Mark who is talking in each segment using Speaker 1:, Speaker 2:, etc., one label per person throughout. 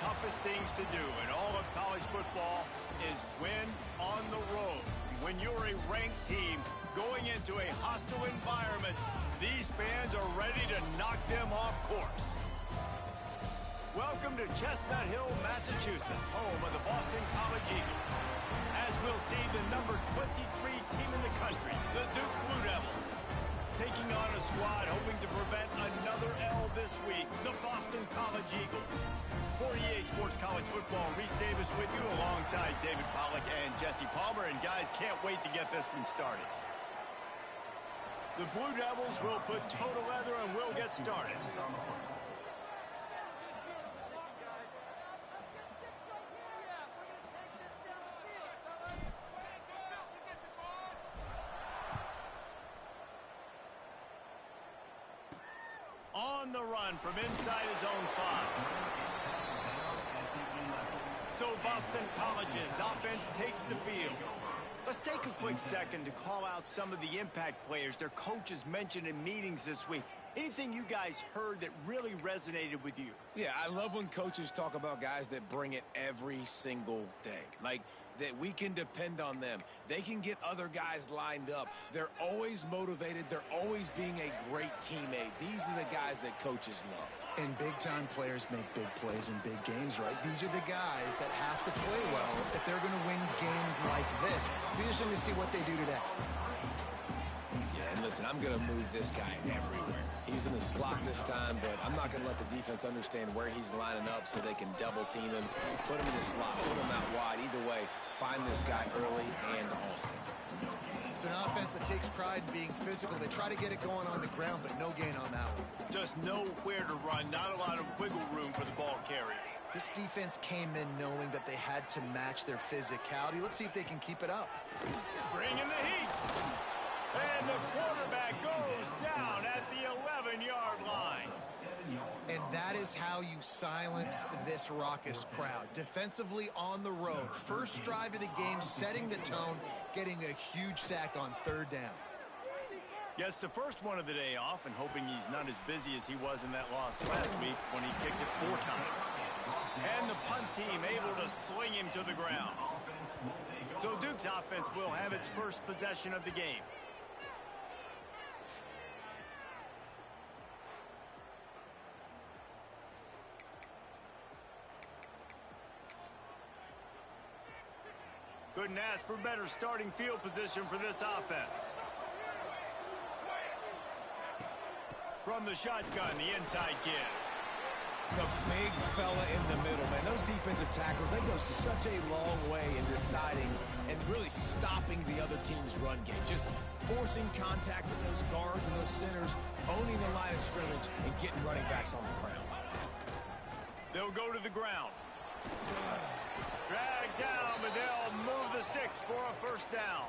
Speaker 1: toughest things to do in all of college football is win on the road. When you're a ranked team going into a hostile environment, these fans are ready to knock them off course. Welcome to Chestnut Hill, Massachusetts, home of the Boston College Eagles. As we'll see, the number 23 team in the country, the Duke Blue Devils, taking on a squad hoping to prevent another L this week, the Boston College Eagles. For EA Sports College Football, Reese Davis with you alongside David Pollack and Jesse Palmer. And guys, can't wait to get this one started. The Blue Devils will put toe to leather and we'll get started. On the run from inside his own 5. So Boston College's offense takes the field. Let's take a quick second to call out some of the impact players their coaches mentioned in meetings this week. Anything you guys heard that really resonated with you?
Speaker 2: Yeah, I love when coaches talk about guys that bring it every single day. Like, that we can depend on them. They can get other guys lined up. They're always motivated. They're always being a great teammate. These are the guys that coaches love.
Speaker 3: And big-time players make big plays in big games, right? These are the guys that have to play well if they're going to win games like this. Be interesting to see what they do today.
Speaker 2: Yeah, and listen, I'm going to move this guy everywhere. He's in the slot this time, but I'm not going to let the defense understand where he's lining up so they can double team him, put him in the slot, put him out wide. Either way, find this guy early and often.
Speaker 3: It's an offense that takes pride in being physical. They try to get it going on the ground, but no gain on that one.
Speaker 1: Just nowhere to run, not a lot of wiggle room for the ball carrier.
Speaker 3: This defense came in knowing that they had to match their physicality. Let's see if they can keep it up.
Speaker 1: Bring in the heat. And the quarterback goes down at the 11-yard line.
Speaker 3: And that is how you silence this raucous crowd. Defensively on the road. First drive of the game, setting the tone, getting a huge sack on 3rd down.
Speaker 1: Gets the first one of the day off and hoping he's not as busy as he was in that loss last week when he kicked it 4 times. And the punt team able to sling him to the ground. So Duke's offense will have its first possession of the game. Couldn't ask for better starting field position for this offense. From the shotgun, the inside give.
Speaker 2: The big fella in the middle, man. Those defensive tackles, they go such a long way in deciding and really stopping the other team's run game. Just forcing contact with those guards and those centers, owning the line of scrimmage, and getting running backs on the ground.
Speaker 1: They'll go to the ground. Drag down, but they'll move the sticks for a first down.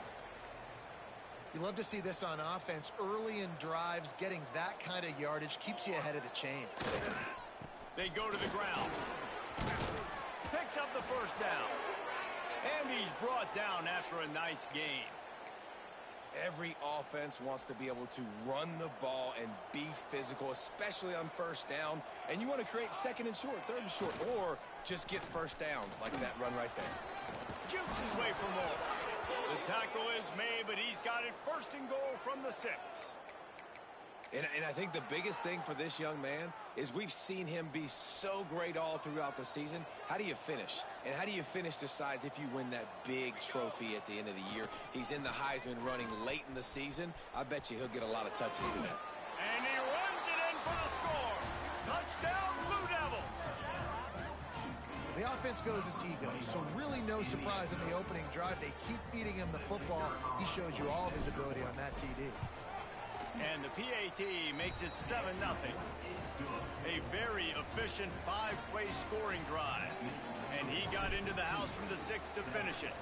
Speaker 3: You love to see this on offense. Early in drives, getting that kind of yardage keeps you ahead of the chains.
Speaker 1: They go to the ground. Picks up the first down. And he's brought down after a nice gain.
Speaker 2: Every offense wants to be able to run the ball and be physical, especially on first down. And you want to create 2nd and short, 3rd and short, or just get first downs like that run right there.
Speaker 1: Jukes his way for more. The tackle is made, but he's got it 1st and goal from the 6.
Speaker 2: And I think the biggest thing for this young man is we've seen him be so great all throughout the season. How do you finish? And how do you finish decides if you win that big trophy at the end of the year. He's in the Heisman running late in the season. I bet you he'll get a lot of touches today.
Speaker 1: And he runs it in for the score. Touchdown, Blue Devils.
Speaker 3: The offense goes as he goes, so really no surprise in the opening drive. They keep feeding him the football. He showed you all of his ability on that TD.
Speaker 1: And the PAT makes it 7-0. A very efficient 5-play scoring drive. And he got into the house from the 6 to finish it.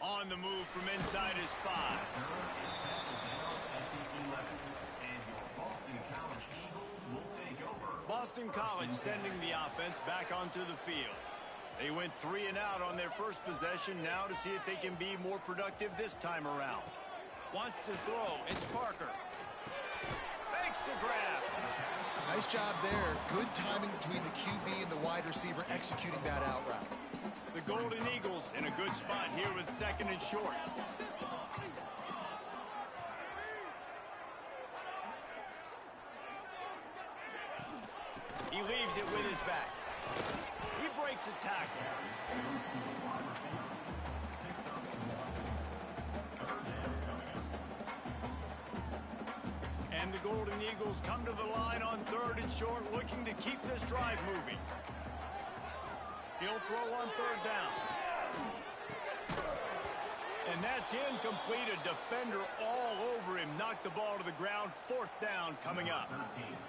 Speaker 1: On the move from inside his 5. Boston College sending the offense back onto the field. They went 3 and out on their first possession, now to see if they can be more productive this time around. Wants to throw. It's Parker. Makes the grab.
Speaker 3: Nice job there. Good timing between the QB and the wide receiver executing that out route.
Speaker 1: The Golden Eagles in a good spot here with 2nd and short. He leaves it with his back. He breaks a tackle. And the Golden Eagles come to the line on 3rd and short, looking to keep this drive moving. He'll throw on 3rd down. And that's incomplete. A defender all over him. Knocked the ball to the ground. 4th down coming up.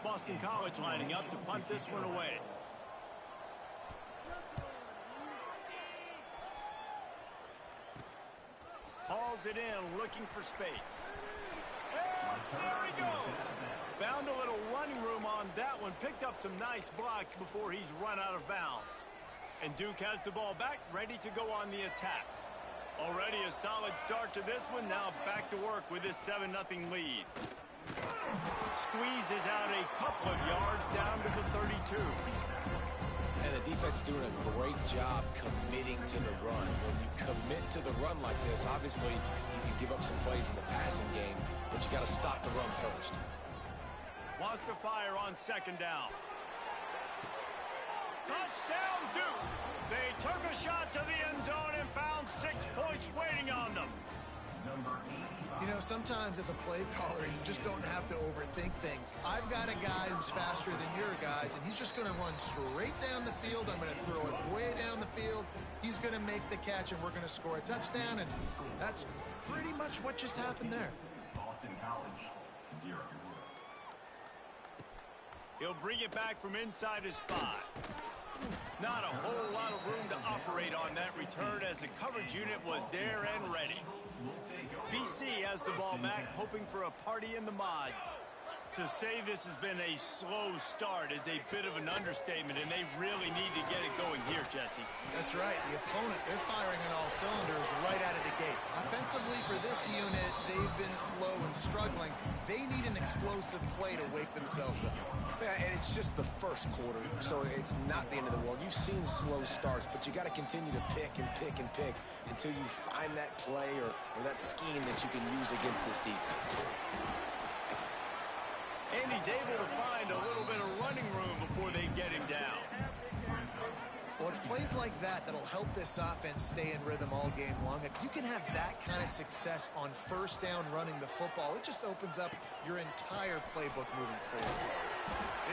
Speaker 1: Boston College lining up to punt this one away. Hauls it in, looking for space. And there he goes. Found a little running room on that one. Picked up some nice blocks before he's run out of bounds. And Duke has the ball back, ready to go on the attack. Already a solid start to this one. Now back to work with this 7-0 lead. Squeezes out a couple of yards down to the 32.
Speaker 2: And the defense doing a great job committing to the run. When you commit to the run like this, obviously you can give up some plays in the passing game, but you got to stop the run first.
Speaker 1: Wants to fire on 2nd down. Touchdown, Duke! They took a shot to the end zone and found 6 points waiting on them.
Speaker 3: You know, sometimes as a play caller, you just don't have to overthink things. I've got a guy who's faster than your guys, and he's just going to run straight down the field. I'm going to throw it way down the field. He's going to make the catch, and we're going to score a touchdown, and that's pretty much what just happened there.
Speaker 4: Boston College, 0.
Speaker 1: He'll bring it back from inside his 5. Not a whole lot of room to operate on that return as the coverage unit was there and ready. BC has the ball back, hoping for a party in the mods. To say this has been a slow start is a bit of an understatement, and they really need to get it going here, Jesse.
Speaker 3: That's right. The opponent, they're firing on all cylinders right out of the gate. Offensively for this unit, they've been slow and struggling. They need an explosive play to wake themselves up.
Speaker 2: Yeah, and it's just the first quarter, so it's not the end of the world. You've seen slow starts, but you got to continue to pick and pick and pick until you find that play or that scheme that you can use against this defense.
Speaker 1: And he's able to find a little bit of running room before they get him down.
Speaker 3: Well, it's plays like that that'll help this offense stay in rhythm all game long. If you can have that kind of success on 1st down running the football, it just opens up your entire playbook moving forward.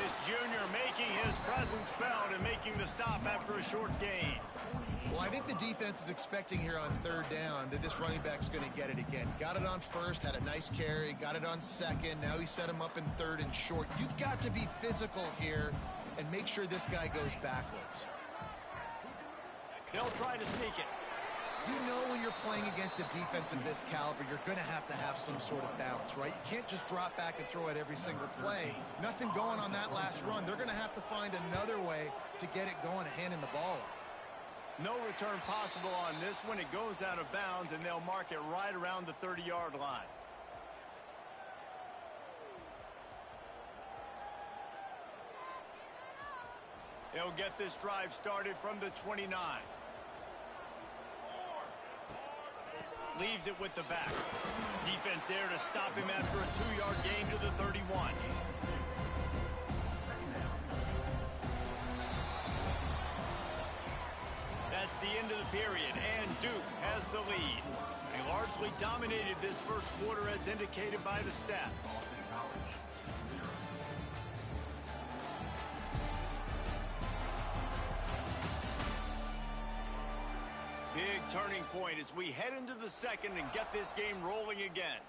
Speaker 1: This junior making his presence felt and making the stop after a short gain.
Speaker 3: Well, I think the defense is expecting here on 3rd down that this running back's going to get it again. Got it on 1st, had a nice carry, got it on 2nd. Now he set him up in 3rd and short. You've got to be physical here and make sure this guy goes backwards.
Speaker 1: They'll try to sneak it.
Speaker 3: You know when you're playing against a defense of this caliber, you're going to have some sort of balance, right? You can't just drop back and throw it every single play. Nothing going on that last run. They're going to have to find another way to get it going and handing the ball off.
Speaker 1: No return possible on this one. It goes out of bounds, and they'll mark it right around the 30-yard line. They'll get this drive started from the 29. Leaves it with the back. Defense there to stop him after a 2-yard gain to the 31. That's the end of the period, and Duke has the lead. They largely dominated this first quarter as indicated by the stats. Big turning point as we head into the second and get this game rolling again.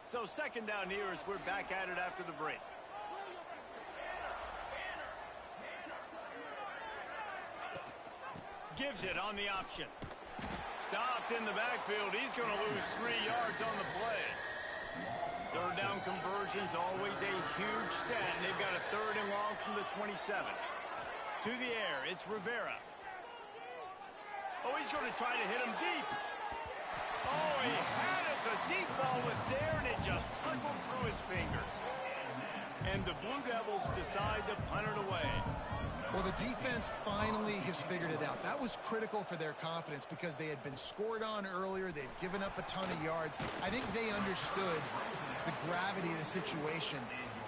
Speaker 1: So 2nd down here as we're back at it after the break. Gives it on the option. Stopped in the backfield. He's going to lose 3 yards on the play. 3rd down conversion's always a huge stat, and they've got a 3rd and long from the 27. To the air, it's Rivera. Oh, he's going to try to hit him deep. Oh, he had it deep ball was there, and it just trickled through his fingers. And the Blue Devils decide to punt it away.
Speaker 3: Well, the defense finally has figured it out. That was critical for their confidence because they had been scored on earlier. They'd given up a ton of yards. I think they understood the gravity of the situation.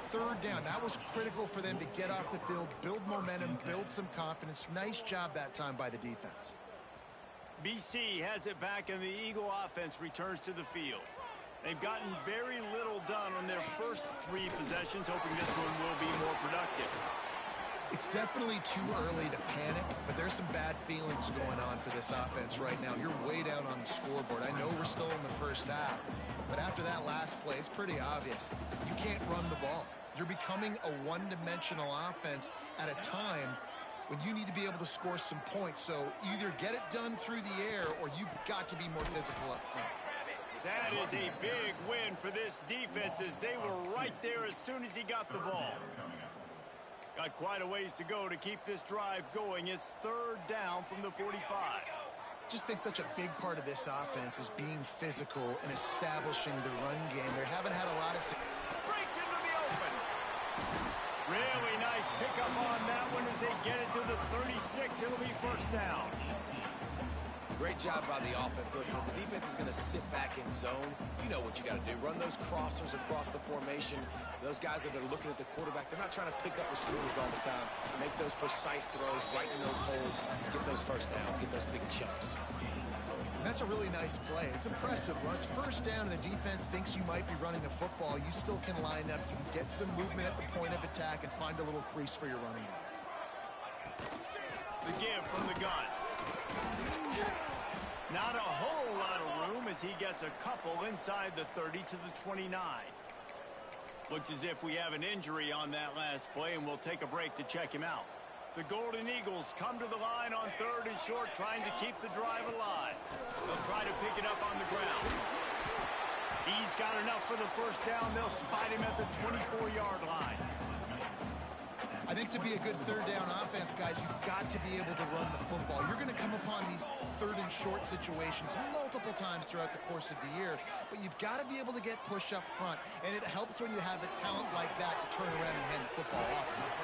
Speaker 3: Third down, that was critical for them to get off the field, build momentum, build some confidence. Nice job that time by the defense.
Speaker 1: BC has it back, and the Eagle offense returns to the field. They've gotten very little done on their first 3 possessions, hoping this one will be more productive.
Speaker 3: It's definitely too early to panic, but there's some bad feelings going on for this offense right now. You're way down on the scoreboard. I know we're still in the first half, but after that last play, it's pretty obvious. You can't run the ball. You're becoming a one-dimensional offense at a time when you need to be able to score some points. So either get it done through the air or you've got to be more physical up front.
Speaker 1: That is a big win for this defense as they were right there as soon as he got the ball. Got quite a ways to go to keep this drive going. It's third down from the 45.
Speaker 3: Just think such a big part of this offense is being physical and establishing the run game. They haven't had a lot of...
Speaker 1: Breaks into the open. Really nice pickup on that one as they get it to the 36. It'll be first down.
Speaker 2: Great job by the offense. Listen, if the defense is going to sit back in zone, you know what you got to do. Run those crossers across the formation. Those guys that are looking at the quarterback, they're not trying to pick up receivers all the time. Make those precise throws, right in those holes, get those first downs, get those big chunks.
Speaker 3: And that's a really nice play. It's impressive. When it's first down and the defense thinks you might be running the football, you still can line up. You can get some movement at the point of attack and find a little crease for your running back.
Speaker 1: The give from the gun. Not a whole lot of room as he gets a couple inside the 30 to the 29. Looks as if we have an injury on that last play, and we'll take a break to check him out. The Golden Eagles come to the line on third and short, trying to keep the drive alive. They'll try to pick it up on the ground. He's got enough for the first down. They'll spot him at the 24-yard line.
Speaker 3: I think to be a good third down offense, guys, you've got to be able to run the football. You're going to come upon these third and short situations multiple times throughout the course of the year, but you've got to be able to get push up front, and it helps when you have a talent like that to turn around and hand the football off to you.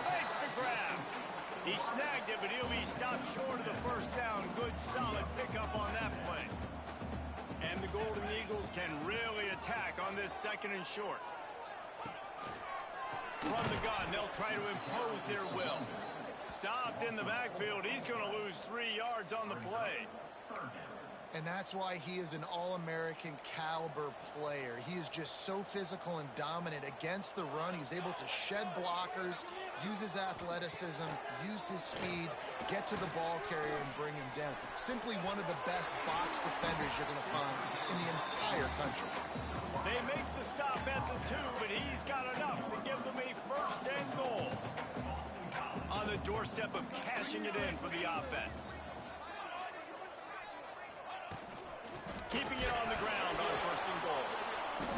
Speaker 1: Makes the grab. He snagged it, but he'll be stopped short of the first down. Good, solid pickup on that play. And the Golden Eagles can really attack on this second and short. Run the gun. They'll try to impose their will. Stopped in the backfield. He's going to lose 3 yards on the play.
Speaker 3: And that's why he is an all-American caliber player. He is just so physical and dominant against the run. He's able to shed blockers, use his athleticism, use his speed, get to the ball carrier and bring him down. Simply one of the best box defenders you're going to find in the entire country.
Speaker 1: They make the stop at the 2, but he's got enough to give them a first and goal. On the doorstep of cashing it in for the offense. Keeping it on the ground on first and goal.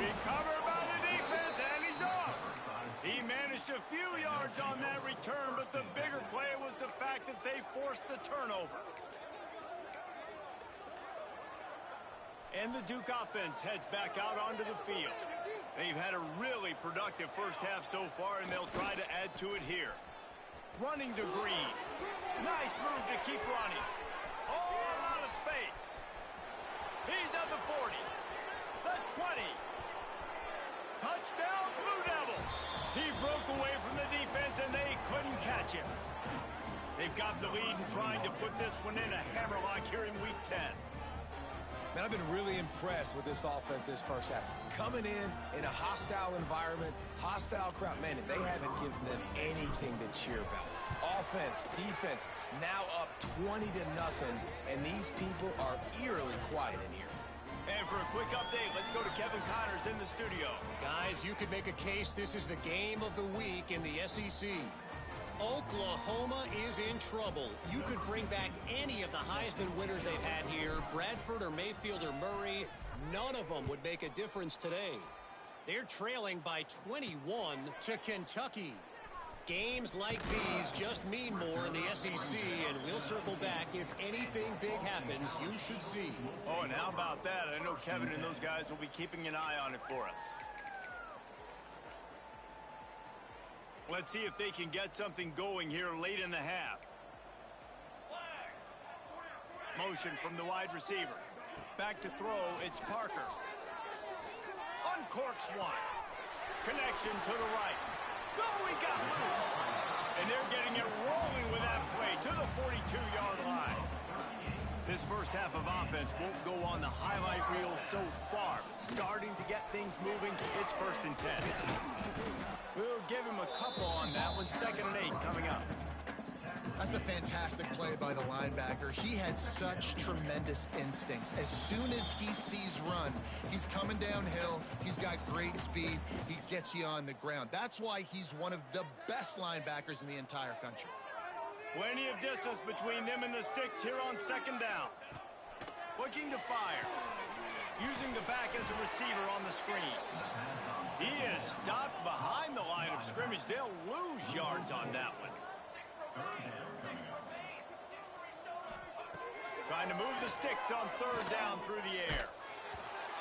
Speaker 1: Recovered by the defense, and he's off. He managed a few yards on that return, but the bigger play was the fact that they forced the turnover. And the Duke offense heads back out onto the field. They've had a really productive first half so far, and they'll try to add to it here. Running to Green. Nice move to keep running. All out of space. He's at the 40. The 20. Touchdown, Blue Devils. He broke away from the defense, and they couldn't catch him. They've got the lead and trying to put this one in a hammerlock here in Week 10.
Speaker 2: Man, I've been really impressed with this offense this first half. Coming in a hostile environment, hostile crowd. Man, they haven't given them anything to cheer about. Offense, defense, now up 20-0, and these people are eerily quiet in here.
Speaker 1: And for a quick update, let's go to Kevin Connors in the studio.
Speaker 5: Guys, you could make a case this is the game of the week in the SEC. Oklahoma is in trouble. You could bring back any of the Heisman winners they've had here, Bradford or Mayfield or Murray. None of them would make a difference today. They're trailing by 21 to Kentucky. Games like these just mean more in the SEC, and we'll circle back. If anything big happens, you should see.
Speaker 1: Oh, and how about that? I know Kevin and those guys will be keeping an eye on it for us. Let's see if they can get something going here late in the half. Motion from the wide receiver. Back to throw, it's Parker. Uncorks one. Connection to the right. Oh, he got loose. And they're getting it rolling with that play to the 42-yard line. This first half of offense won't go on the highlight reel so far. Starting to get things moving, it's 1st and 10. We'll give him a couple on that one. 2nd and 8 coming up.
Speaker 3: That's a fantastic play by the linebacker. He has such tremendous instincts. As soon as he sees run, he's coming downhill. He's got great speed. He gets you on the ground. That's why he's one of the best linebackers in the entire country.
Speaker 1: Plenty of distance between them and the sticks here on 2nd down. Looking to fire. Using the back as a receiver on the screen. He is stopped behind the line of scrimmage. They'll lose yards on that one. Trying to move the sticks on 3rd down through the air.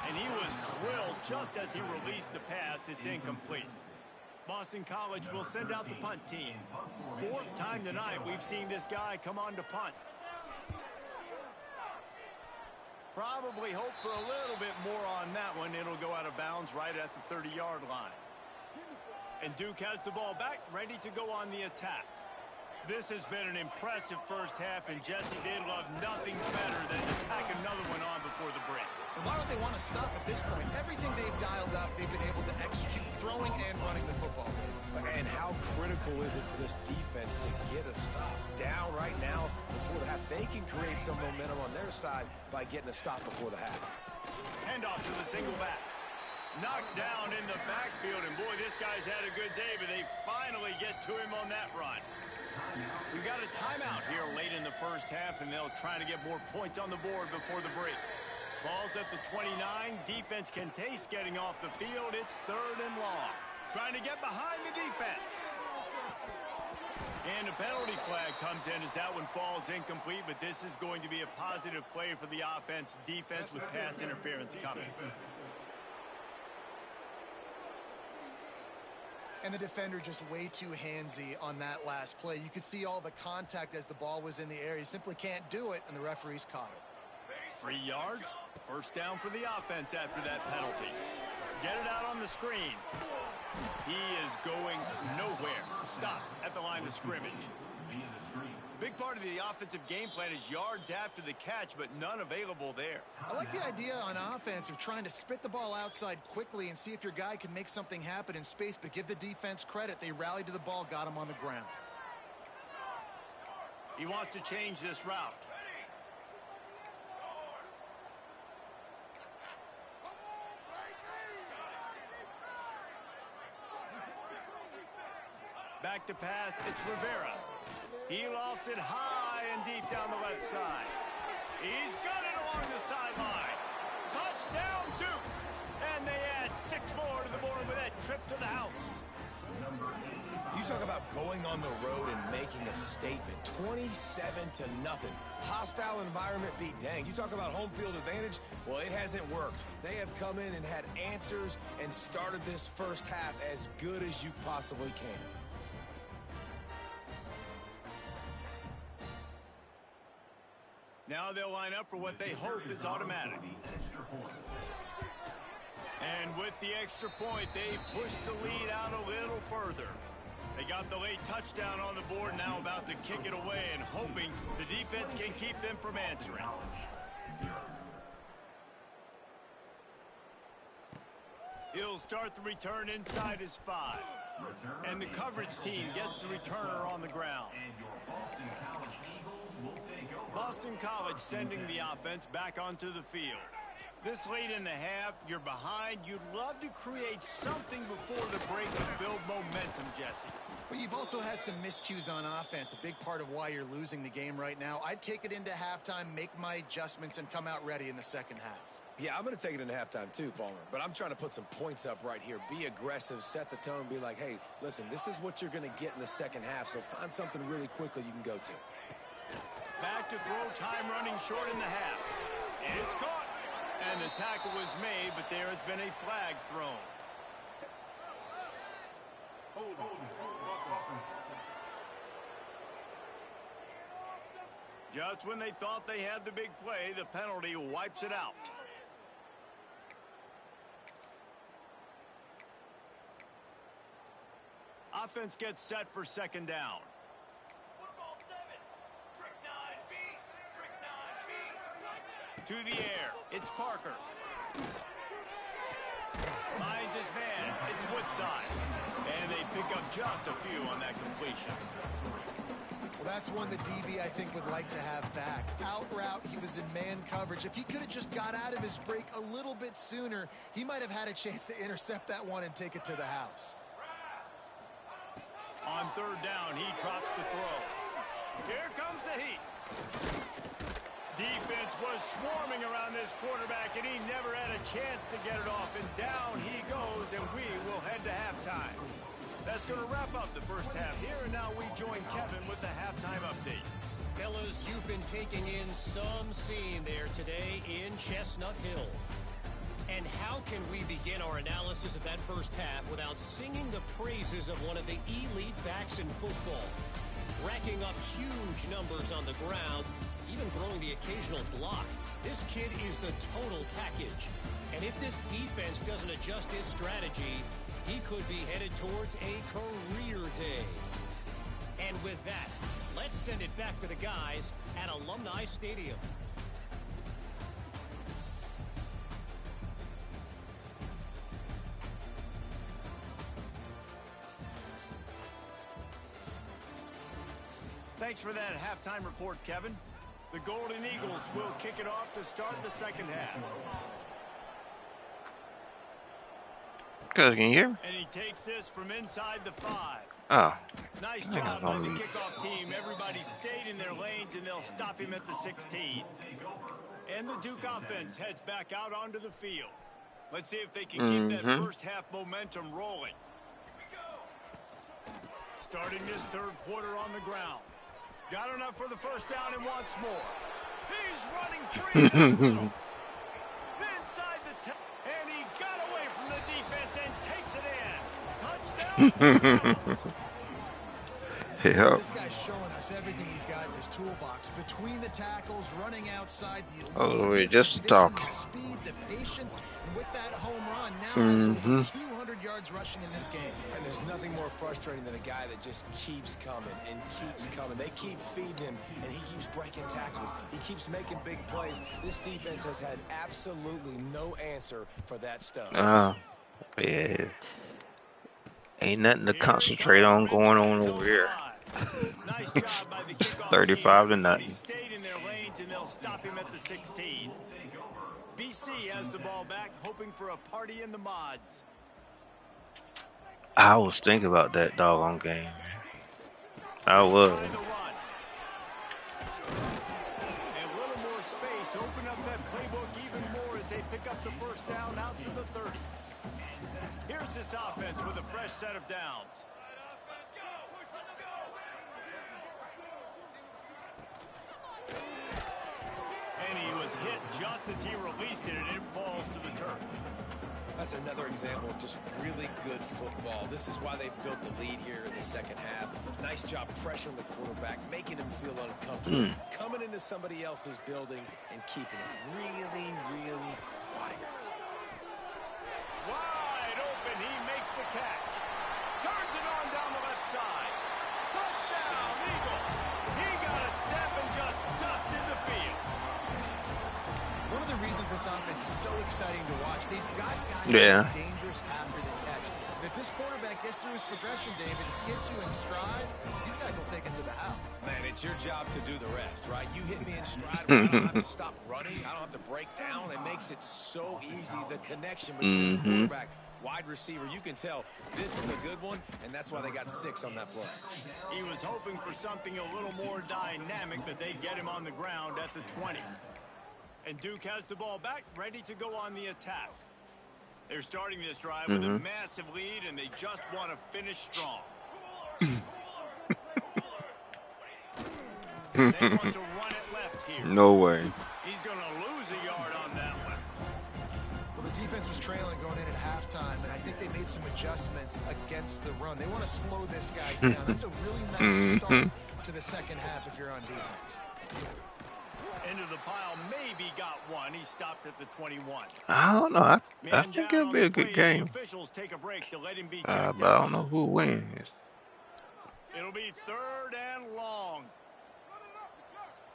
Speaker 1: And he was drilled just as he released the pass. It's incomplete. Boston College will send out the punt team. 4th time tonight we've seen this guy come on to punt. Probably hope for a little bit more on that one. It'll go out of bounds right at the 30-yard line. And Duke has the ball back, ready to go on the attack. This has been an impressive first half, and Jesse, they'd love nothing better than to tack another one on before the break.
Speaker 3: And why would they want to stop at this point? Everything they've dialed up, they've been able to execute throwing and running the football.
Speaker 2: And how critical is it for this defense to get a stop down right now before the half? They can create some momentum on their side by getting a stop before the half.
Speaker 1: Hand off to the single back. Knocked down in the backfield, and boy, this guy's had a good day, but they finally get to him on that run. We got a timeout here late in the first half, and they'll try to get more points on the board before the break. Ball's at the 29. Defense can taste getting off the field. It's 3rd and long. Trying to get behind the defense. And a penalty flag comes in as that one falls incomplete, but this is going to be a positive play for the offense. Defense with pass interference coming.
Speaker 3: And the defender just way too handsy on that last play. You could see all the contact as the ball was in the air. He simply can't do it, and the referees caught it.
Speaker 1: 3 yards. 1st down for the offense after that penalty. Get it out on the screen. He is going nowhere. Stop at the line of scrimmage. Big part of the offensive game plan is yards after the catch, but none available there.
Speaker 3: I like the idea on offense of trying to spit the ball outside quickly and see if your guy can make something happen in space, but give the defense credit. They rallied to the ball, got him on the ground.
Speaker 1: He wants to change this route. Back to pass, it's Rivera. He lofts it high and deep down the left side. He's got it along the sideline. Touchdown, Duke! And they add 6 more to the board with that trip to the house.
Speaker 2: You talk about going on the road and making a statement. 27-0. Hostile environment be danged. You talk about home field advantage. Well, it hasn't worked. They have come in and had answers and started this first half as good as you possibly can.
Speaker 1: Now they'll line up for what they hope is automatic. And with the extra point, they push the lead out a little further. They got the late touchdown on the board, now about to kick it away and hoping the defense can keep them from answering. He'll start the return inside his 5. And the coverage team gets the returner on the ground. Boston College sending the offense back onto the field. This late in the half, you're behind. You'd love to create something before the break to build momentum, Jesse.
Speaker 3: But you've also had some miscues on offense, a big part of why you're losing the game right now. I'd take it into halftime, make my adjustments, and come out ready in the second half.
Speaker 2: Yeah, I'm going to take it into halftime too, Palmer. But I'm trying to put some points up right here. Be aggressive, set the tone, be like, hey, listen, this is what you're going to get in the second half, so find something really quickly you can go to.
Speaker 1: Back to throw, time running short in the half. And it's caught. And the tackle was made, but there has been a flag thrown. Just when they thought they had the big play, the penalty wipes it out. Offense gets set for second down. To the air, it's Parker. Finds his man, it's Woodside. And they pick up just a few on that completion.
Speaker 3: Well, that's one the DB, I think, would like to have back. Out route, he was in man coverage. If he could have just got out of his break a little bit sooner, he might have had a chance to intercept that one and take it to the house.
Speaker 1: On third down, he drops the throw. Here comes the heat. Defense was swarming around this quarterback, and he never had a chance to get it off. And down he goes, and we will head to halftime. That's going to wrap up the first half here, and now we join Kevin with the halftime update.
Speaker 5: Fellas, you've been taking in some scene there today in Chestnut Hill. And how can we begin our analysis of that first half without singing the praises of one of the elite backs in football? Racking up huge numbers on the ground, even throwing the occasional block. This kid is the total package. And if this defense doesn't adjust its strategy, he could be headed towards a career day. And with that, let's send it back to the guys at Alumni Stadium.
Speaker 1: Thanks for that halftime report, Kevin. The Golden Eagles will kick it off to start the second half.
Speaker 6: Guys, can you hear me?
Speaker 1: And he takes this from inside the 5.
Speaker 6: Oh.
Speaker 1: Nice job by the kickoff team. Everybody stayed in their lanes, and they'll stop him at the 16. And the Duke offense heads back out onto the field. Let's see if they can keep that first half momentum rolling. Starting this third quarter on the ground. Got enough for the first down and wants more. He's running free in the middle. Inside the 10. And he got away from the defense and takes it in. Touchdown.
Speaker 6: Yeah.
Speaker 3: This guy's showing us everything he's got in his toolbox. Between the tackles, running outside, the
Speaker 6: Oh, wait, just to talk.
Speaker 3: The speed, the patience, and with that home run, now has over 200 yards rushing in this game.
Speaker 2: And there's nothing more frustrating than a guy that just keeps coming and keeps coming. They keep feeding him, and he keeps breaking tackles. He keeps making big plays. This defense has had absolutely no answer for that stuff.
Speaker 6: Yeah. Ain't nothing to concentrate on going on over here.
Speaker 1: Nice job by the kickoff
Speaker 6: 35 to
Speaker 1: team.
Speaker 6: nothing.
Speaker 1: He stayed in their lanes, and they'll stop him at the 16. BC has the ball back, hoping for a party in the mods.
Speaker 6: I was thinking about that doggone game. I was.
Speaker 1: Try the run. And a little more space. Open up that playbook even more as they pick up the first down out to the 30. Here's this offense with a fresh set of downs. And he was hit just as he released it, and it falls to the turf.
Speaker 2: That's another example of just really good football. This is why they've built the lead here in the second half. Nice job pressuring the quarterback, making him feel uncomfortable, coming into somebody else's building and keeping it really, really quiet.
Speaker 1: Wide open, he makes the catch. Turns it on down the left side. Touchdown, Eagles. He got a step and just dusted the field.
Speaker 3: One of the reasons this offense is so exciting to watch, they've got guys
Speaker 6: Yeah.
Speaker 3: that are dangerous after the catch. And if this quarterback gets through his progression, David, gets you in stride, these guys will take it to the house.
Speaker 2: Man, it's your job to do the rest, right? You hit me in stride. I don't have to stop running. I don't have to break down. It makes it so easy, the connection between the quarterback, wide receiver. You can tell this is a good one, and that's why they got 6 on that play.
Speaker 1: He was hoping for something a little more dynamic, but they get him on the ground at the 20. And Duke has the ball back, ready to go on the attack. They're starting this drive with a massive lead, and they just want to finish strong. They want to run it left here.
Speaker 6: No way.
Speaker 1: He's going to lose a yard on that one.
Speaker 3: Well, the defense was trailing going in at halftime, and I think they made some adjustments against the run. They want to slow this guy down. That's a really nice start to the second half if you're on defense.
Speaker 1: Into the pile, maybe got one. He stopped at the 21.
Speaker 6: I don't know. I think it'll be a good game.
Speaker 1: Officials take a break to let him be
Speaker 6: But I
Speaker 1: checked
Speaker 6: don't know who wins.
Speaker 1: It'll be 3rd and long.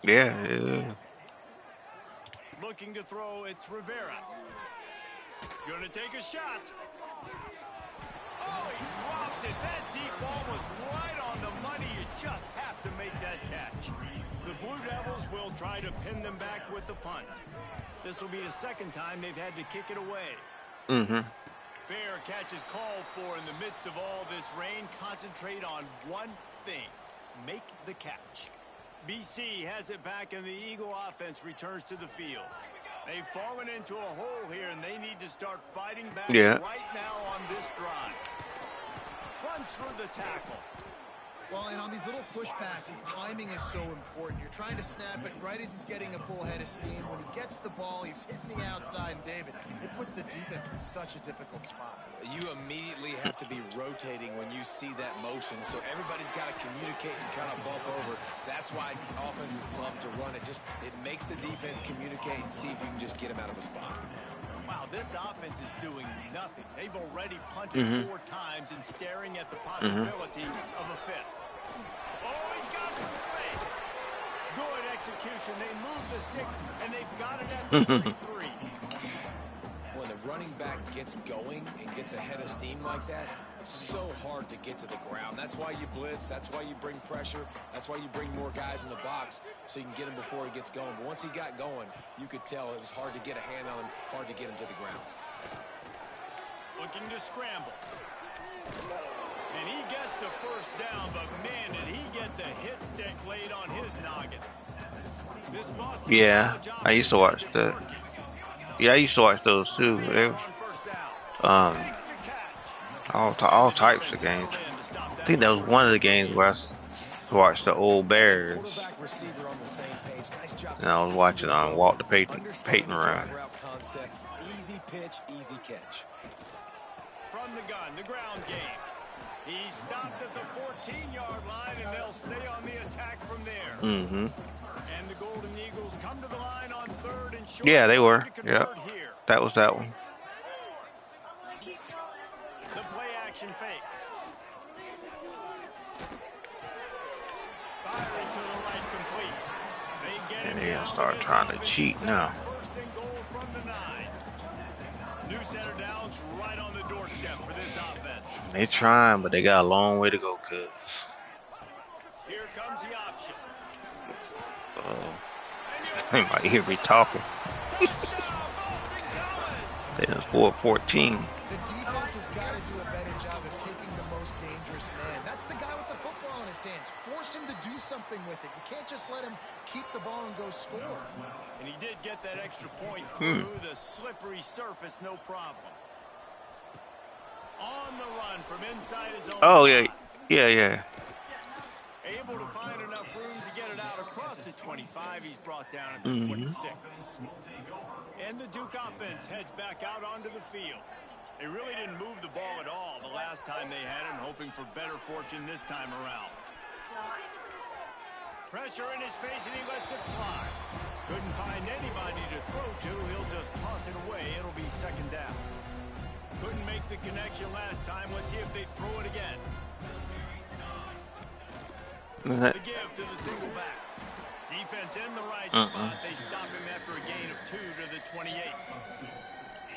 Speaker 6: Yeah.
Speaker 1: Looking to throw, it's Rivera. Gonna take a shot. Oh, he dropped it. That deep ball was right on the money. You just have to make that catch. The Blue Devils will try to pin them back with the punt. This will be the second time they've had to kick it away. Fair catch is called for in the midst of all this rain. Concentrate on one thing. Make the catch. BC has it back, and the Eagle offense returns to the field. They've fallen into a hole here, and they need to start fighting back right now on this drive. Runs through the tackle.
Speaker 3: Well, and on these little push passes, timing is so important. You're trying to snap it right as he's getting a full head of steam. When he gets the ball, he's hitting the outside, and David, it puts the defense in such a difficult spot.
Speaker 2: You immediately have to be rotating when you see that motion, so everybody's got to communicate and kind of bump over. That's why offenses love to run it. It makes the defense communicate and see if you can just get him out of a spot.
Speaker 1: Wow, this offense is doing nothing. They've already punted 4 times and staring at the possibility of a 5th. Oh, he's got some space. Good execution. They move the sticks, and they've got it at the 33.
Speaker 2: When the running back gets going and gets ahead of steam like that, it's so hard to get to the ground. That's why you blitz. That's why you bring pressure. That's why you bring more guys in the box so you can get him before he gets going. But once he got going, you could tell it was hard to get a hand on him, hard to get him to the ground.
Speaker 1: Looking to scramble. And he gets the first down, but man, did he get the hit stick laid on his noggin. This Boston
Speaker 6: I used to watch that. Yeah, I used to watch those too. They were, all types of games. I think that was one of the games where I watched the old Bears. And I was watching Walter Payton run.
Speaker 2: Easy pitch, easy catch.
Speaker 1: From the gun, the ground game. He stopped at the 14-yard line, and they'll stay on the attack from there. And the Golden Eagles come to the line on 3rd and short.
Speaker 6: Yeah, they were. Yeah, that was that one.
Speaker 1: The play action fake. Firing to the right, complete. They get
Speaker 6: And they're gonna start trying to cheat now.
Speaker 1: 1st and goal from the 9. New center downs right on the doorstep for this offense.
Speaker 6: They trying, but they got a long way to go, cuz.
Speaker 1: Here comes the option.
Speaker 6: They might hear me talking. They done scored 14.
Speaker 3: The defense has got to do a better job of taking the most dangerous man. That's the guy with the football in his hands. Force him to do something with it. You can't just let him keep the ball and go score.
Speaker 1: And he did get that extra point through the slippery surface, no problem. On the run from inside his own.
Speaker 6: Oh, yeah. Yeah.
Speaker 1: Able to find enough room to get it out across the 25. He's brought down at the 26. And the Duke offense heads back out onto the field. They really didn't move the ball at all the last time they had it, hoping for better fortune this time around. Pressure in his face, and he lets it fly. Couldn't find anybody to throw to. He'll just toss it away. It'll be 2nd down. Couldn't make the connection last time. Let's see if they throw it again. The give to the single back. Defense in the right spot. They stop him after a gain of 2 to the 28.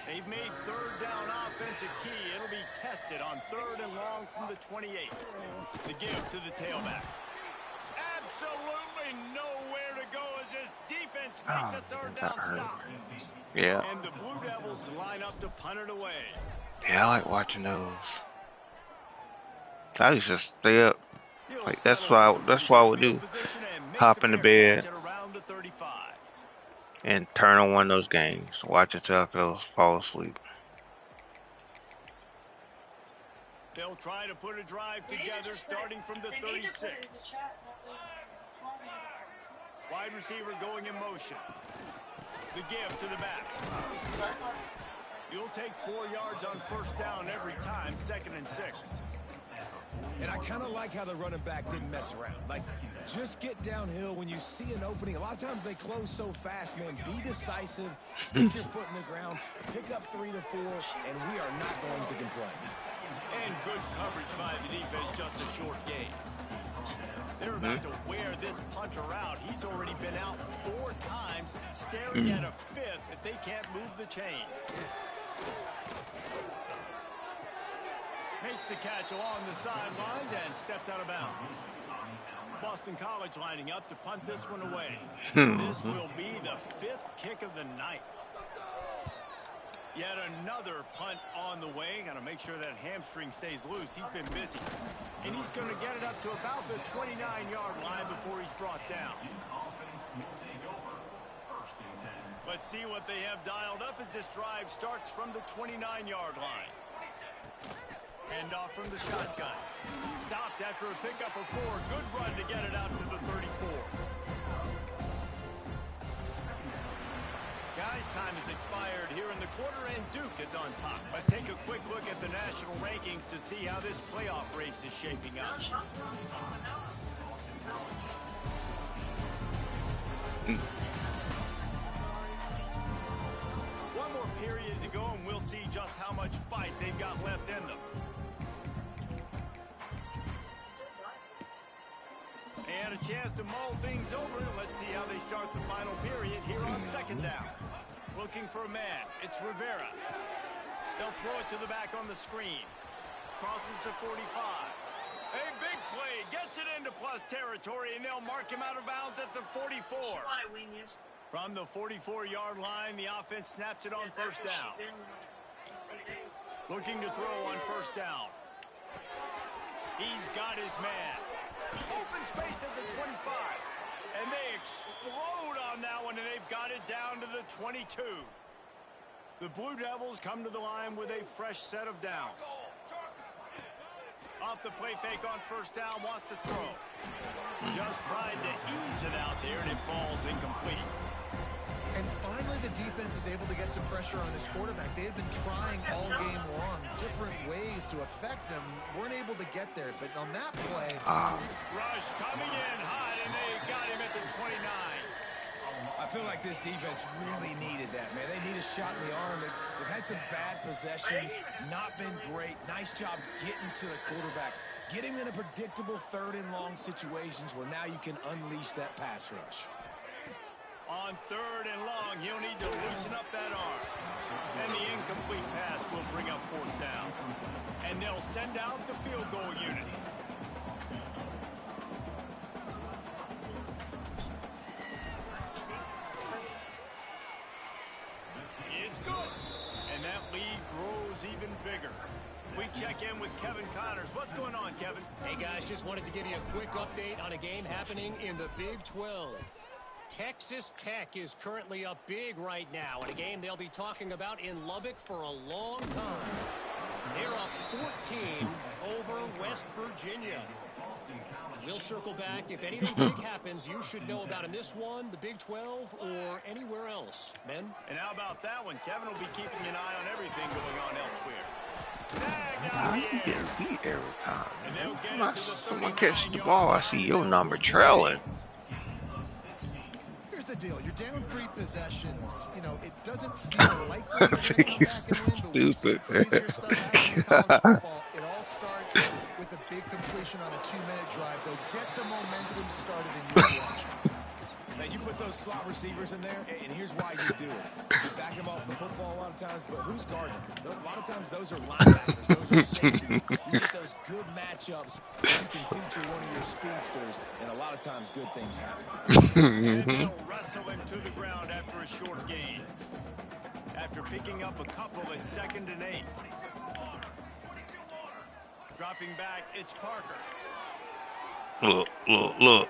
Speaker 1: They've made 3rd down offense a key. It'll be tested on 3rd and long from the 28. The give to the tailback. Absolutely nowhere to go as this defense makes a 3rd down stop.
Speaker 6: Yeah.
Speaker 1: And the Blue Devils line up to punt it away.
Speaker 6: Yeah, I like watching those. I used to stay up. Like that's why I would do. Hop in the bed, and turn on one of those games. Watch it till I fall asleep.
Speaker 1: They'll try to put a drive together starting from the 36. Wide receiver going in motion. The give to the back. You'll take 4 yards on first down every time, 2nd and 6.
Speaker 2: And I kind of like how the running back didn't mess around. Like, just get downhill when you see an opening. A lot of times they close so fast, man. Be decisive, stick your foot in the ground, pick up 3 to 4, and we are not going to complain.
Speaker 1: And good coverage by the defense, just a short gain. They're about to wear this punter out. He's already been out 4 times, staring at a 5th if they can't move the chains. Makes the catch along the sidelines and steps out of bounds. Boston College lining up to punt this one away. This will be the 5th kick of the night. Yet another punt on the way. Got to make sure that hamstring stays loose. He's been busy. And he's going to get it up to about the 29-yard line before he's brought down. Let's see what they have dialed up as this drive starts from the 29-yard line. Hand off from the shotgun. Stopped after a pickup of 4. Good run to get it out to the 34. Guys, time has expired here in the quarter, and Duke is on top. Let's take a quick look at the national rankings to see how this playoff race is shaping up. One more period to go, and we'll see just how much fight they've got left in them. And a chance to mull things over. Let's see how they start the final period here on 2nd down. Looking for a man. It's Rivera. They'll throw it to the back on the screen. Crosses to 45. A big play. Gets it into plus territory, and they'll mark him out of bounds at the 44. From the 44-yard line, the offense snaps it on first down. Looking to throw on first down. He's got his man. Open space at the 25. And they explode on that one, and they've got it down to the 22. The Blue Devils come to the line with a fresh set of downs. Off the play fake on first down, wants to throw. Just tried to ease it out there, and it falls incomplete.
Speaker 3: And finally, the defense is able to get some pressure on this quarterback. They had been trying all game long, different ways to affect him. Weren't able to get there, but on that play...
Speaker 1: Rush coming in hot, and they got him at the 29.
Speaker 2: I feel like this defense really needed that, man. They need a shot in the arm. They've had some bad possessions, not been great. Nice job getting to the quarterback. Get him in a predictable 3rd and long situations where now you can unleash that pass rush.
Speaker 1: On 3rd and long, he'll need to loosen up that arm. And the incomplete pass will bring up 4th down. And they'll send out the field goal unit. It's good. And that lead grows even bigger. We check in with Kevin Connors. What's going on, Kevin?
Speaker 5: Hey, guys, just wanted to give you a quick update on a game happening in the Big 12. Texas Tech is currently up big right now in a game they'll be talking about in Lubbock for a long time. They're up 14 over West Virginia. We'll circle back. If anything big happens, you should know about in this one, the Big 12, or anywhere else. Ben?
Speaker 1: And how about that one? Kevin will be keeping an eye on everything going on elsewhere.
Speaker 6: I can get a beat every time. When someone catches the ball, I see your number trailing.
Speaker 3: Here's the deal. You're down 3 possessions. You know, it doesn't feel likely you're going to come back and win, but we've seen crazier stuff happen in college football. It all starts with a big completion on a 2-minute drive. They'll get the momentum started in your watch.
Speaker 2: Now, you put those slot receivers in there, and here's why you do it. You back them off the football a lot of times, but who's guarding them? A lot of times those are linebackers, those are safeties. You get those good matchups, you can feature one of your speedsters, and a lot of times good things happen.
Speaker 1: And they'll wrestle him to the ground after a short gain. After picking up a couple at 2nd and 8. Dropping back, it's Parker.
Speaker 6: Look.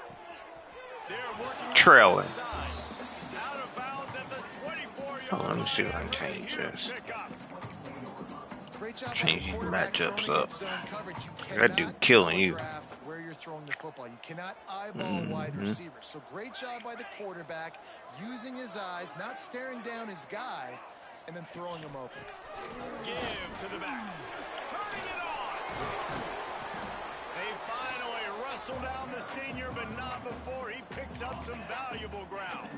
Speaker 1: They're working
Speaker 6: Trailing.
Speaker 1: out of bounds at
Speaker 6: Oh, let me see if I can change this.
Speaker 3: Great job
Speaker 6: Change
Speaker 3: by
Speaker 6: these
Speaker 3: the quarterback
Speaker 6: matchups
Speaker 3: throwing
Speaker 6: up.
Speaker 3: in zone coverage. You
Speaker 6: That dude
Speaker 3: cannot
Speaker 6: killing you.
Speaker 3: telegraph where you're throwing the football. You cannot eyeball wide receivers. So great job by the quarterback using his eyes, not staring down his guy, and then throwing him open.
Speaker 1: Give to the back. Turning it on. They finally wrestle down the senior, but not before he picks up some valuable ground.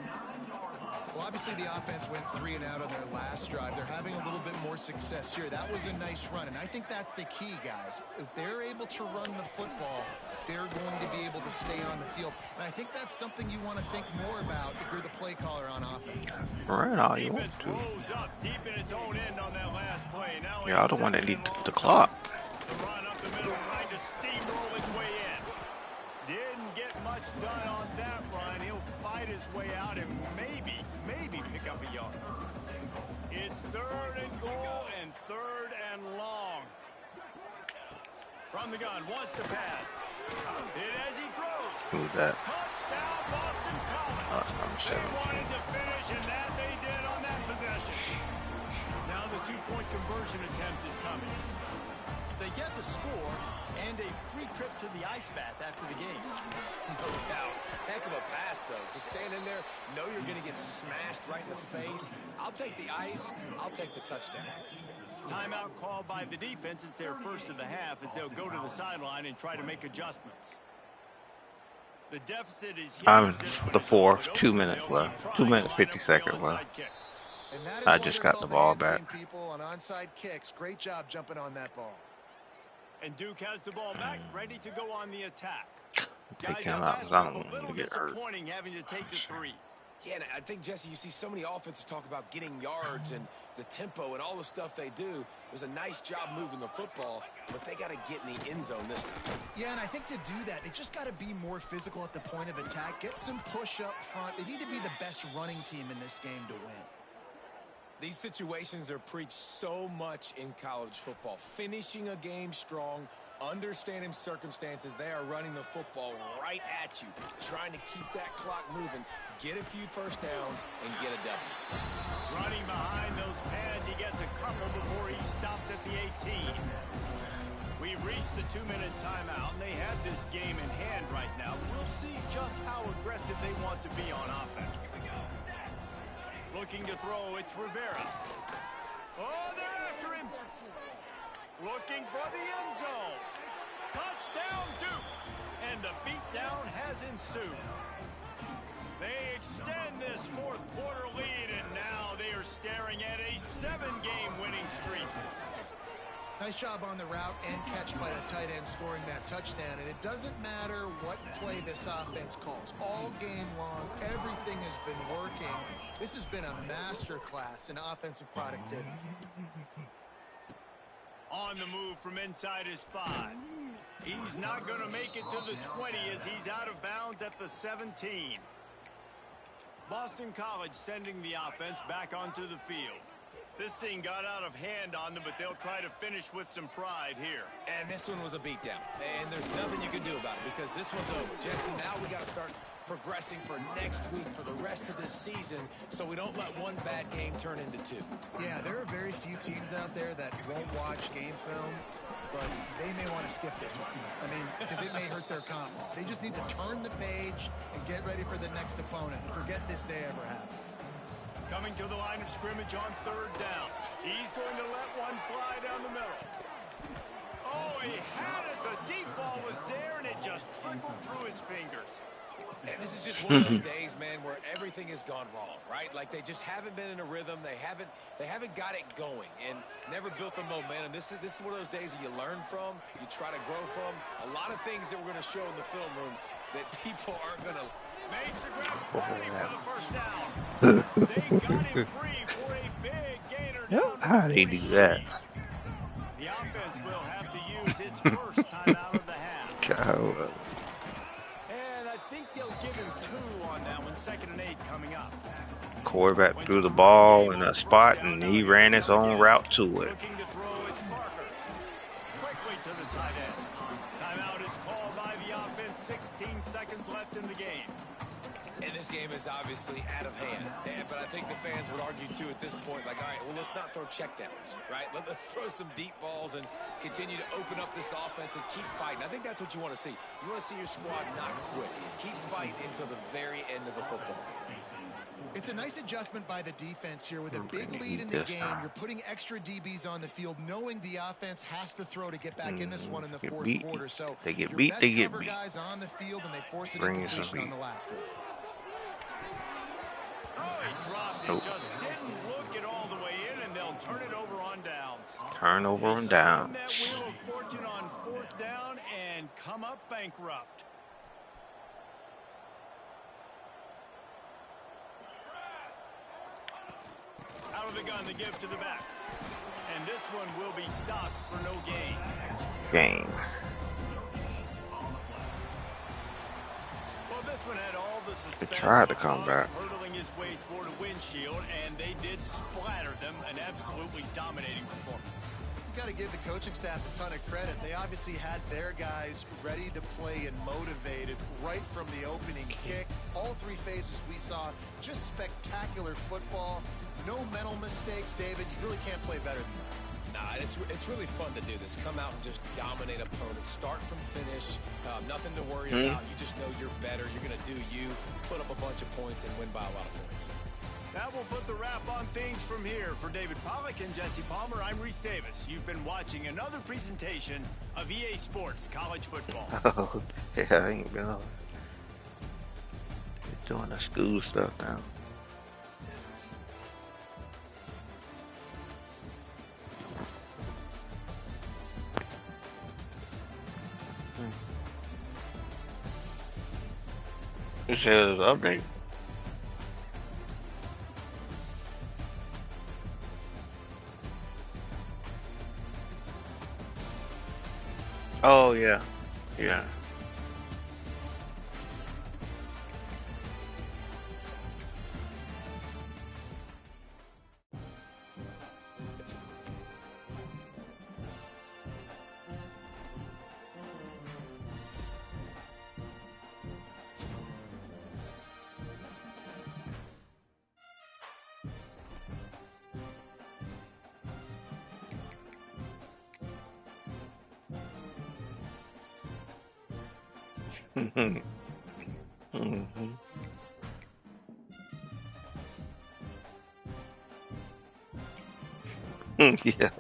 Speaker 3: Well, obviously the offense went 3 and out on their last drive. They're having a little bit more success here. That was a nice run, and I think that's the key, guys. If they're able to run the football, they're going to be able to stay on the field. And I think that's something you want to think more about if you're the play caller on offense.
Speaker 6: Right, all you want
Speaker 1: Defense
Speaker 6: to.
Speaker 1: rose up deep in its own end on that last play. Now
Speaker 6: Y'all the one that need the clock.
Speaker 1: the run up the middle, trying to steamroll his way in. Didn't get much done on that run. He'll fight his way out and maybe pick up a yard. It's 3rd and goal and 3rd and long. From the gun, wants to pass. Hit as he throws.
Speaker 6: Who's that?
Speaker 1: Touchdown, Boston College.
Speaker 6: Number
Speaker 1: They
Speaker 6: 17.
Speaker 1: wanted to finish, and that they did on that possession. Now the 2-point conversion attempt is coming.
Speaker 7: They get the score and a free trip to the ice bath after the game.
Speaker 2: No doubt. Heck of a pass, though. To stand in there, know you're going to get smashed right in the face. I'll take the ice. I'll take the touchdown.
Speaker 1: Timeout called by the defense. It's their first of the half as they'll go to the sideline and try to make adjustments. The deficit is huge.
Speaker 6: I'm
Speaker 1: This one
Speaker 6: the
Speaker 1: is
Speaker 6: fourth.
Speaker 1: all
Speaker 6: 2
Speaker 1: but
Speaker 6: minutes
Speaker 1: they'll
Speaker 6: left.
Speaker 1: keep
Speaker 6: 2
Speaker 1: trying
Speaker 6: minutes,
Speaker 1: to
Speaker 6: 50
Speaker 1: line up
Speaker 6: seconds
Speaker 1: the
Speaker 6: left.
Speaker 1: onside kick.
Speaker 3: And that is
Speaker 6: I
Speaker 3: why
Speaker 6: just
Speaker 3: they're
Speaker 6: got the
Speaker 3: called
Speaker 6: ball
Speaker 3: handstand
Speaker 6: back.
Speaker 3: people on onside kicks. Great job jumping on that ball.
Speaker 1: And Duke has the ball back, ready to go on the attack.
Speaker 6: Take
Speaker 1: Guys,
Speaker 6: him
Speaker 1: that
Speaker 6: out
Speaker 1: last
Speaker 6: because I
Speaker 1: drive,
Speaker 6: don't
Speaker 1: a
Speaker 6: want
Speaker 1: little
Speaker 6: him to get hurt.
Speaker 1: disappointing having to take the 3.
Speaker 2: Yeah, and I think, Jesse, you see so many offenses talk about getting yards and the tempo and all the stuff they do. It was a nice job moving the football, but they got to get in the end zone this time.
Speaker 3: Yeah, and I think to do that, they just got to be more physical at the point of attack. Get some push up front. They need to be the best running team in this game to win.
Speaker 2: These situations are preached so much in college football. Finishing a game strong, understanding circumstances. They are running the football right at you, trying to keep that clock moving, get a few first downs, and get a W.
Speaker 1: Running behind those pads, he gets a couple before he stopped at the 18. We've reached the 2-minute timeout, and they have this game in hand right now. We'll see just how aggressive they want to be on offense. Looking to throw, it's Rivera. Oh, they're after him. Looking for the end zone. Touchdown, Duke. And the beatdown has ensued. They extend this 4th quarter lead, and now they are staring at a 7-game winning streak.
Speaker 3: Nice job on the route and catch by the tight end scoring that touchdown. And it doesn't matter what play this offense calls. All game long, everything has been working. This has been a masterclass in offensive productivity.
Speaker 1: On the move from inside his 5. He's not going to make it to the 20 as he's out of bounds at the 17. Boston College sending the offense back onto the field. This thing got out of hand on them, but they'll try to finish with some pride here.
Speaker 2: And this one was a beatdown. And there's nothing you can do about it because this one's over. Jesse, now we got to start progressing for next week, for the rest of this season, so we don't let one bad game turn into 2.
Speaker 3: Yeah, there are very few teams out there that won't watch game film, but they may want to skip this one. I mean, because it may hurt their confidence. They just need to turn the page and get ready for the next opponent. Forget this day ever happened.
Speaker 1: Coming to the line of scrimmage on 3rd down. He's going to let one fly down the middle. Oh, he had it. The deep ball was there, and it just trickled through his fingers.
Speaker 2: And this is just one of those days, man, where everything has gone wrong, right? Like they just haven't been in a rhythm. They haven't got it going and never built the momentum. This is one of those days that you learn from, you try to grow from. A lot of things that we're going to show in the film room that people aren't going to.
Speaker 1: Makes the grab Purdy for the first down. They got him free for a big gainer down.
Speaker 6: How do they do that?
Speaker 1: The offense will have to use its first time out of the half.
Speaker 6: God.
Speaker 1: And I think they'll give him 2 on that one. 2nd and 8 coming up.
Speaker 6: Quarterback threw the ball in a spot and he ran his own route to it.
Speaker 1: Looking to throw, it's Parker. Quickly to the tight end. Timeout is called by the offense. 16 seconds left in the game.
Speaker 2: And this pass game is obviously out of hand. But I think the fans would argue, too, at this point, like, all right, well, let's not throw checkdowns, right? Let's throw some deep balls and continue to open up this offense and keep fighting. I think that's what you want to see. You want to see your squad not quit. Keep fighting until the very end of the football game.
Speaker 3: It's a nice adjustment by the defense here. With a big lead in the game, you're putting extra DBs on the field, knowing the offense has to throw to get back in this one in the fourth quarter. So
Speaker 6: they get
Speaker 3: your
Speaker 6: beat,
Speaker 3: best
Speaker 6: they get
Speaker 3: cover
Speaker 6: beat.
Speaker 3: guys on the field, and they force it
Speaker 6: Bring
Speaker 3: into
Speaker 6: you some
Speaker 3: completion on
Speaker 6: beat.
Speaker 3: the last one.
Speaker 1: Oh, he dropped it. Just didn't look it all the way in, and they'll turn it over on downs.
Speaker 6: Turnover and
Speaker 1: Spin
Speaker 6: down.
Speaker 1: that wheel of fortune on fourth down and come up bankrupt. Out of the gun, the give to the back. And this one will be stopped for no gain.
Speaker 6: Game.
Speaker 1: Well, this one had all the suspense.
Speaker 6: tried to come back.
Speaker 1: Hurtling his way toward a windshield, and they did splatter them. An absolutely dominating performance.
Speaker 3: Got to give the coaching staff a ton of credit. They obviously had their guys ready to play and motivated right from the opening kick. All three phases we saw, just spectacular football. No mental mistakes, David. You really can't play better than that.
Speaker 2: Nah, it's really fun to do this. Come out and just dominate opponents. Start from finish. Nothing to worry about. You just know you're better. You're going to do you, put up a bunch of points, and win by a lot of points.
Speaker 1: That will put the wrap on things from here. For David Pollack and Jesse Palmer, I'm Reese Davis. You've been watching another presentation of EA Sports College Football.
Speaker 6: Oh, yeah, I ain't been on. Doing the school stuff now. It says update. Oh yeah, yeah. Mhm. Mhm. Yeah.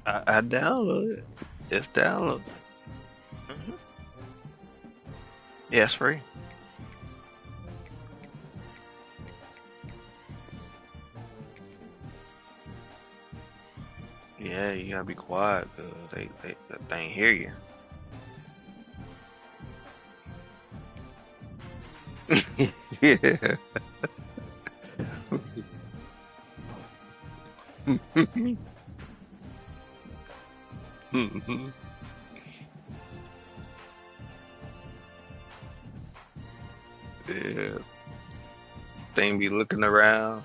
Speaker 6: I downloaded it. It's downloaded. Mhm. Yeah, it's free. Yeah, you gotta be quiet because they ain't hear you. Yeah. Mhm. Yeah. Thing be looking around.